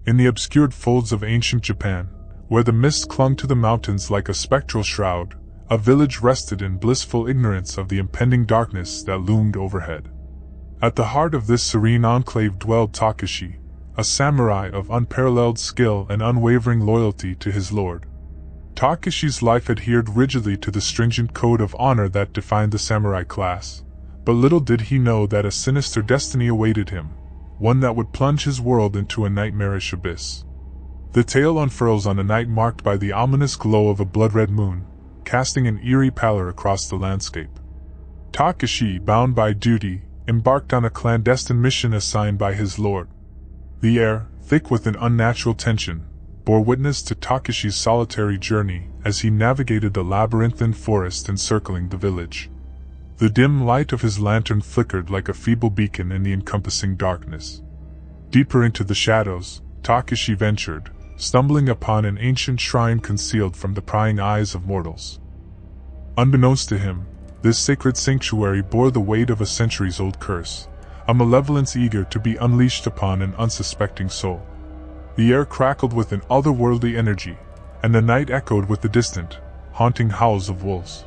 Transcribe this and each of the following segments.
In the obscured folds of ancient Japan, where the mist clung to the mountains like a spectral shroud, a village rested in blissful ignorance of the impending darkness that loomed overhead. At the heart of this serene enclave dwelled Takeshi, a samurai of unparalleled skill and unwavering loyalty to his lord. Takeshi's life adhered rigidly to the stringent code of honor that defined the samurai class, but little did he know that a sinister destiny awaited him, one that would plunge his world into a nightmarish abyss. The tale unfurls on a night marked by the ominous glow of a blood-red moon, casting an eerie pallor across the landscape. Takeshi, bound by duty, embarked on a clandestine mission assigned by his lord. The air, thick with an unnatural tension, bore witness to Takeshi's solitary journey as he navigated the labyrinthine forest encircling the village. The dim light of his lantern flickered like a feeble beacon in the encompassing darkness. Deeper into the shadows, Takeshi ventured, stumbling upon an ancient shrine concealed from the prying eyes of mortals. Unbeknownst to him, this sacred sanctuary bore the weight of a centuries-old curse, a malevolence eager to be unleashed upon an unsuspecting soul. The air crackled with an otherworldly energy, and the night echoed with the distant, haunting howls of wolves.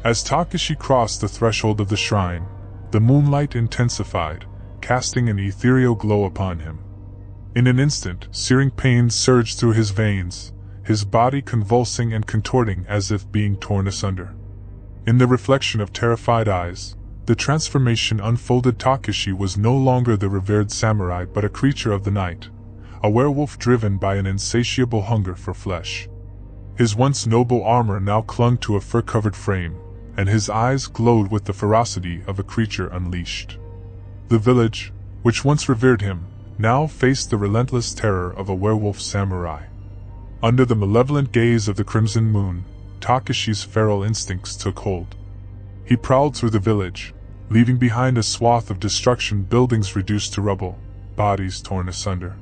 As Takeshi crossed the threshold of the shrine, the moonlight intensified, casting an ethereal glow upon him. In an instant, searing pain surged through his veins, his body convulsing and contorting as if being torn asunder. In the reflection of terrified eyes, the transformation unfolded. Takeshi was no longer the revered samurai but a creature of the night, a werewolf driven by an insatiable hunger for flesh. His once noble armor now clung to a fur-covered frame, and his eyes glowed with the ferocity of a creature unleashed. The village, which once revered him, now faced the relentless terror of a werewolf samurai. Under the malevolent gaze of the crimson moon, Takeshi's feral instincts took hold. He prowled through the village, leaving behind a swath of destruction, buildings reduced to rubble, bodies torn asunder.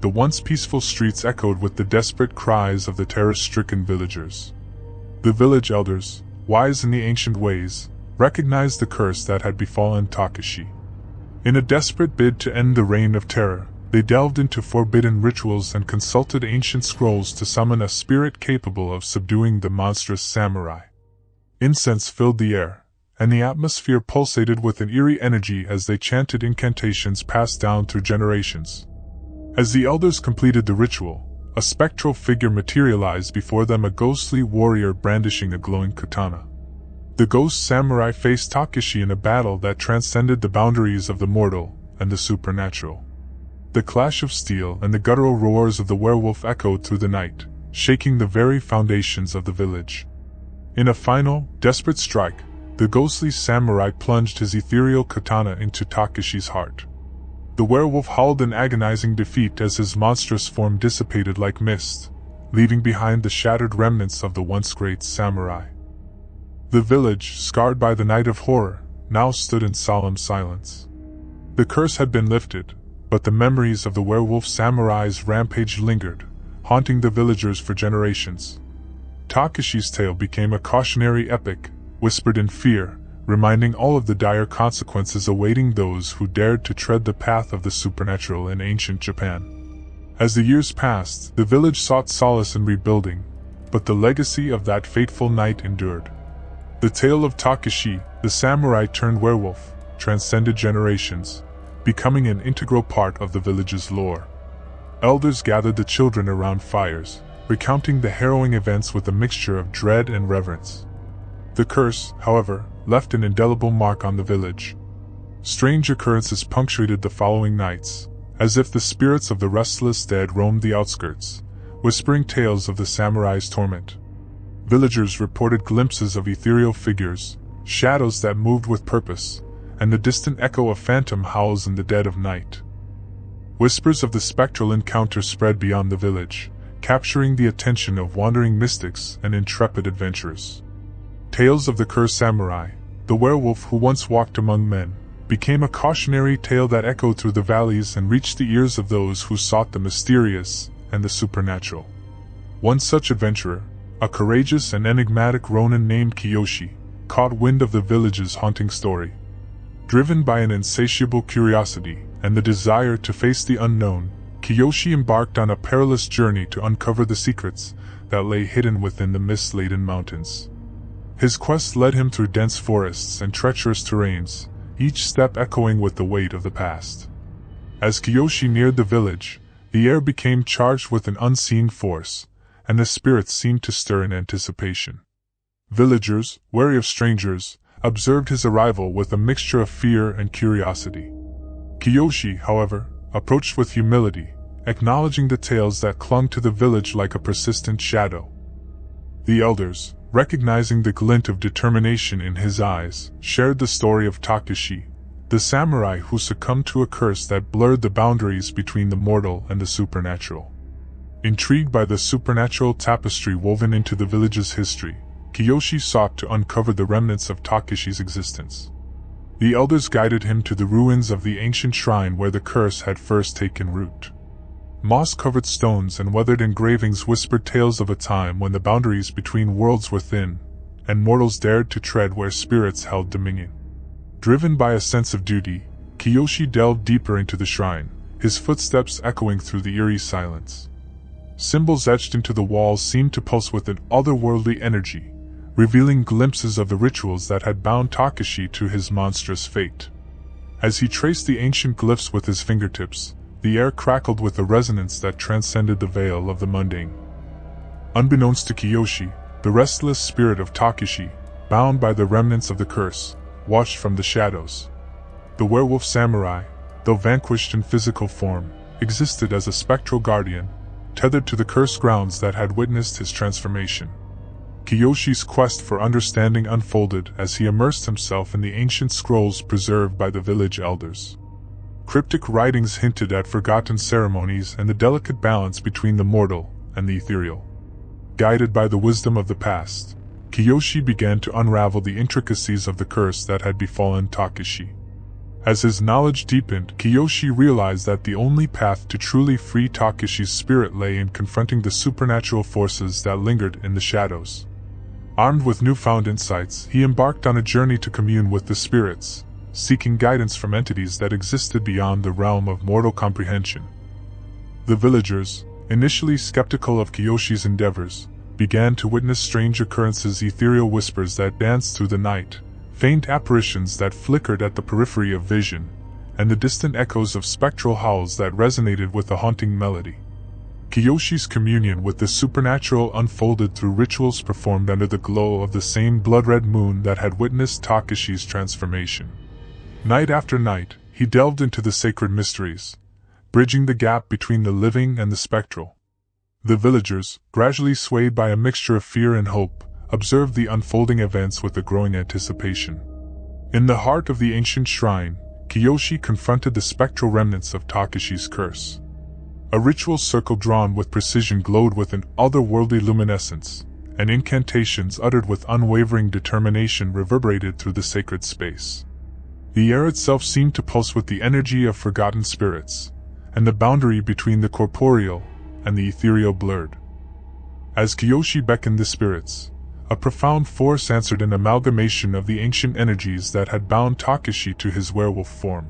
The once peaceful streets echoed with the desperate cries of the terror-stricken villagers. The village elders, wise in the ancient ways, recognized the curse that had befallen Takeshi. In a desperate bid to end the reign of terror, they delved into forbidden rituals and consulted ancient scrolls to summon a spirit capable of subduing the monstrous samurai. Incense filled the air, and the atmosphere pulsated with an eerie energy as they chanted incantations passed down through generations. As the elders completed the ritual, a spectral figure materialized before them, a ghostly warrior brandishing a glowing katana. The ghost samurai faced Takeshi in a battle that transcended the boundaries of the mortal and the supernatural. The clash of steel and the guttural roars of the werewolf echoed through the night, shaking the very foundations of the village. In a final, desperate strike, the ghostly samurai plunged his ethereal katana into Takeshi's heart. The werewolf howled in agonizing defeat as his monstrous form dissipated like mist, leaving behind the shattered remnants of the once great samurai. The village, scarred by the night of horror, now stood in solemn silence. The curse had been lifted, but the memories of the werewolf samurai's rampage lingered, haunting the villagers for generations. Takeshi's tale became a cautionary epic, whispered in fear, reminding all of the dire consequences awaiting those who dared to tread the path of the supernatural in ancient Japan. As the years passed, the village sought solace in rebuilding, but the legacy of that fateful night endured. The tale of Takeshi, the samurai turned werewolf, transcended generations, becoming an integral part of the village's lore. Elders gathered the children around fires, recounting the harrowing events with a mixture of dread and reverence. The curse, however, left an indelible mark on the village. Strange occurrences punctuated the following nights, as if the spirits of the restless dead roamed the outskirts, whispering tales of the samurai's torment. Villagers reported glimpses of ethereal figures, shadows that moved with purpose, and the distant echo of phantom howls in the dead of night. Whispers of the spectral encounter spread beyond the village, capturing the attention of wandering mystics and intrepid adventurers. Tales of the cursed samurai, the werewolf who once walked among men, became a cautionary tale that echoed through the valleys and reached the ears of those who sought the mysterious and the supernatural. One such adventurer, a courageous and enigmatic ronin named Kiyoshi, caught wind of the village's haunting story. Driven by an insatiable curiosity and the desire to face the unknown, Kiyoshi embarked on a perilous journey to uncover the secrets that lay hidden within the mist-laden mountains. His quest led him through dense forests and treacherous terrains, each step echoing with the weight of the past. As Kiyoshi neared the village, the air became charged with an unseen force, and the spirits seemed to stir in anticipation. Villagers, wary of strangers, observed his arrival with a mixture of fear and curiosity. Kiyoshi, however, approached with humility, acknowledging the tales that clung to the village like a persistent shadow. The elders, recognizing the glint of determination in his eyes, shared the story of Takeshi, the samurai who succumbed to a curse that blurred the boundaries between the mortal and the supernatural. Intrigued by the supernatural tapestry woven into the village's history, Kiyoshi sought to uncover the remnants of Takeshi's existence. The elders guided him to the ruins of the ancient shrine where the curse had first taken root. Moss-covered stones and weathered engravings whispered tales of a time when the boundaries between worlds were thin, and mortals dared to tread where spirits held dominion. Driven by a sense of duty, Kiyoshi delved deeper into the shrine, his footsteps echoing through the eerie silence. Symbols etched into the walls seemed to pulse with an otherworldly energy, revealing glimpses of the rituals that had bound Takeshi to his monstrous fate. As he traced the ancient glyphs with his fingertips, the air crackled with a resonance that transcended the veil of the mundane. Unbeknownst to Kiyoshi, the restless spirit of Takeshi, bound by the remnants of the curse, watched from the shadows. The werewolf samurai, though vanquished in physical form, existed as a spectral guardian, tethered to the cursed grounds that had witnessed his transformation. Kiyoshi's quest for understanding unfolded as he immersed himself in the ancient scrolls preserved by the village elders. Cryptic writings hinted at forgotten ceremonies and the delicate balance between the mortal and the ethereal. Guided by the wisdom of the past, Kiyoshi began to unravel the intricacies of the curse that had befallen Takeshi. As his knowledge deepened, Kiyoshi realized that the only path to truly free Takeshi's spirit lay in confronting the supernatural forces that lingered in the shadows. Armed with newfound insights, he embarked on a journey to commune with the spirits, seeking guidance from entities that existed beyond the realm of mortal comprehension. The villagers, initially skeptical of Kiyoshi's endeavors, began to witness strange occurrences, ethereal whispers that danced through the night, faint apparitions that flickered at the periphery of vision, and the distant echoes of spectral howls that resonated with a haunting melody. Kiyoshi's communion with the supernatural unfolded through rituals performed under the glow of the same blood-red moon that had witnessed Takeshi's transformation. Night after night, he delved into the sacred mysteries, bridging the gap between the living and the spectral. The villagers, gradually swayed by a mixture of fear and hope, observed the unfolding events with a growing anticipation. In the heart of the ancient shrine, Kiyoshi confronted the spectral remnants of Takeshi's curse. A ritual circle drawn with precision glowed with an otherworldly luminescence, and incantations uttered with unwavering determination reverberated through the sacred space. The air itself seemed to pulse with the energy of forgotten spirits, and the boundary between the corporeal and the ethereal blurred. As Kiyoshi beckoned the spirits, a profound force answered, an amalgamation of the ancient energies that had bound Takeshi to his werewolf form.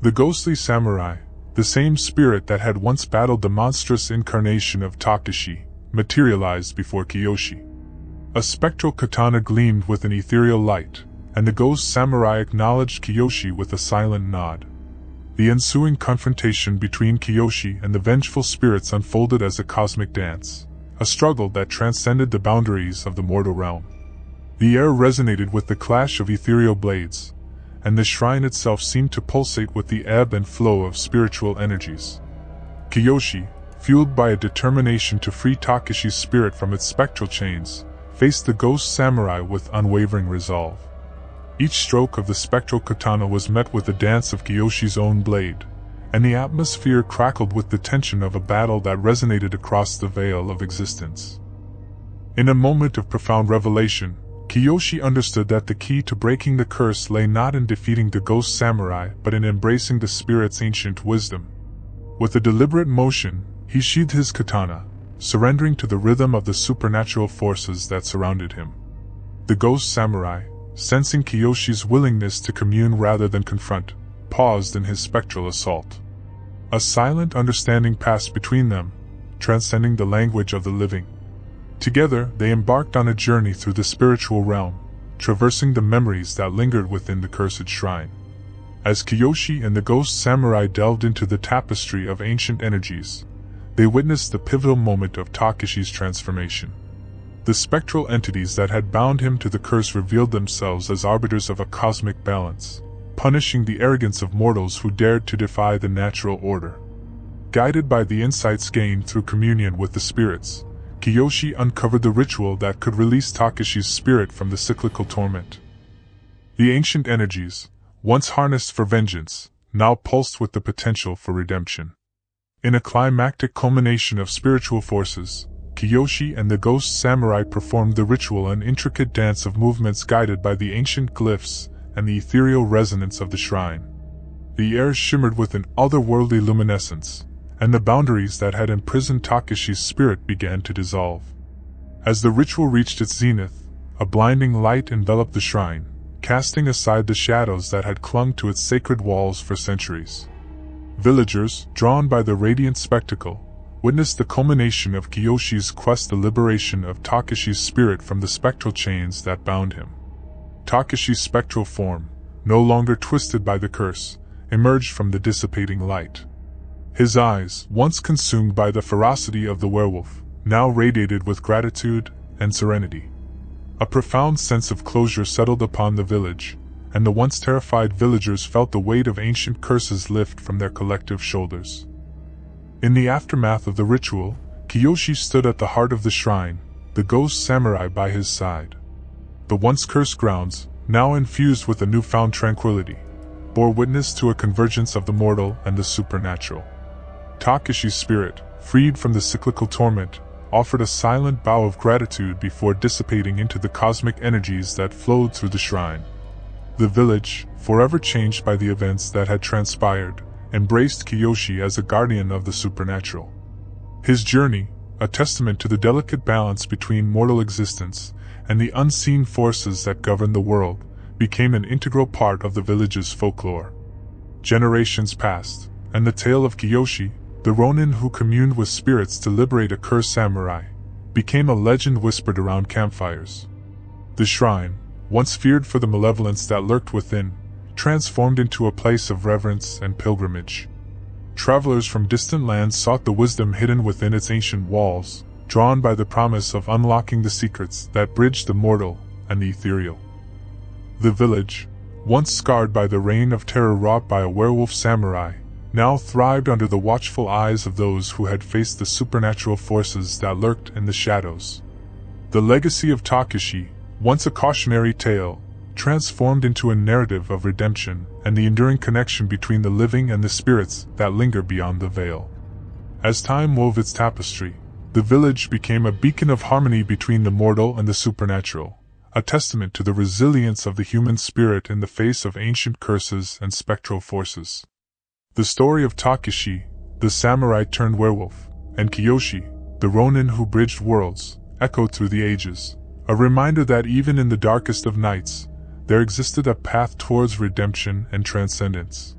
The ghostly samurai, the same spirit that had once battled the monstrous incarnation of Takeshi, materialized before Kiyoshi. A spectral katana gleamed with an ethereal light, and the ghost samurai acknowledged Kiyoshi with a silent nod. The ensuing confrontation between Kiyoshi and the vengeful spirits unfolded as a cosmic dance, a struggle that transcended the boundaries of the mortal realm. The air resonated with the clash of ethereal blades, and the shrine itself seemed to pulsate with the ebb and flow of spiritual energies. Kiyoshi, fueled by a determination to free Takeshi's spirit from its spectral chains, faced the ghost samurai with unwavering resolve. Each stroke of the spectral katana was met with the dance of Kiyoshi's own blade, and the atmosphere crackled with the tension of a battle that resonated across the veil of existence. In a moment of profound revelation, Kiyoshi understood that the key to breaking the curse lay not in defeating the ghost samurai but in embracing the spirit's ancient wisdom. With a deliberate motion, he sheathed his katana, surrendering to the rhythm of the supernatural forces that surrounded him. The ghost samurai, sensing Kiyoshi's willingness to commune rather than confront, paused in his spectral assault. A silent understanding passed between them, transcending the language of the living. Together, they embarked on a journey through the spiritual realm, traversing the memories that lingered within the cursed shrine. As Kiyoshi and the ghost samurai delved into the tapestry of ancient energies, they witnessed the pivotal moment of Takeshi's transformation. The spectral entities that had bound him to the curse revealed themselves as arbiters of a cosmic balance, punishing the arrogance of mortals who dared to defy the natural order. Guided by the insights gained through communion with the spirits, Kiyoshi uncovered the ritual that could release Takeshi's spirit from the cyclical torment. The ancient energies, once harnessed for vengeance, now pulsed with the potential for redemption. In a climactic culmination of spiritual forces, Kiyoshi and the ghost samurai performed the ritual, an intricate dance of movements guided by the ancient glyphs and the ethereal resonance of the shrine. The air shimmered with an otherworldly luminescence, and the boundaries that had imprisoned Takeshi's spirit began to dissolve. As the ritual reached its zenith, a blinding light enveloped the shrine, casting aside the shadows that had clung to its sacred walls for centuries. Villagers, drawn by the radiant spectacle, witnessed the culmination of Kiyoshi's quest, the liberation of Takeshi's spirit from the spectral chains that bound him. Takeshi's spectral form, no longer twisted by the curse, emerged from the dissipating light. His eyes, once consumed by the ferocity of the werewolf, now radiated with gratitude and serenity. A profound sense of closure settled upon the village, and the once terrified villagers felt the weight of ancient curses lift from their collective shoulders. In the aftermath of the ritual, Kiyoshi stood at the heart of the shrine, the ghost samurai by his side. The once cursed grounds, now infused with a newfound tranquility, bore witness to a convergence of the mortal and the supernatural. Takeshi's spirit, freed from the cyclical torment, offered a silent bow of gratitude before dissipating into the cosmic energies that flowed through the shrine. The village, forever changed by the events that had transpired, embraced Kiyoshi as a guardian of the supernatural. His journey, a testament to the delicate balance between mortal existence and the unseen forces that govern the world, became an integral part of the village's folklore. Generations passed, and the tale of Kiyoshi, the ronin who communed with spirits to liberate a cursed samurai, became a legend whispered around campfires. The shrine, once feared for the malevolence that lurked within, transformed into a place of reverence and pilgrimage. Travelers from distant lands sought the wisdom hidden within its ancient walls, drawn by the promise of unlocking the secrets that bridged the mortal and the ethereal. The village, once scarred by the reign of terror wrought by a werewolf samurai, now thrived under the watchful eyes of those who had faced the supernatural forces that lurked in the shadows. The legacy of Takeshi, once a cautionary tale, transformed into a narrative of redemption and the enduring connection between the living and the spirits that linger beyond the veil. As time wove its tapestry, the village became a beacon of harmony between the mortal and the supernatural, a testament to the resilience of the human spirit in the face of ancient curses and spectral forces. The story of Takeshi, the samurai turned werewolf, and Kiyoshi, the ronin who bridged worlds, echoed through the ages, a reminder that even in the darkest of nights, there existed a path towards redemption and transcendence.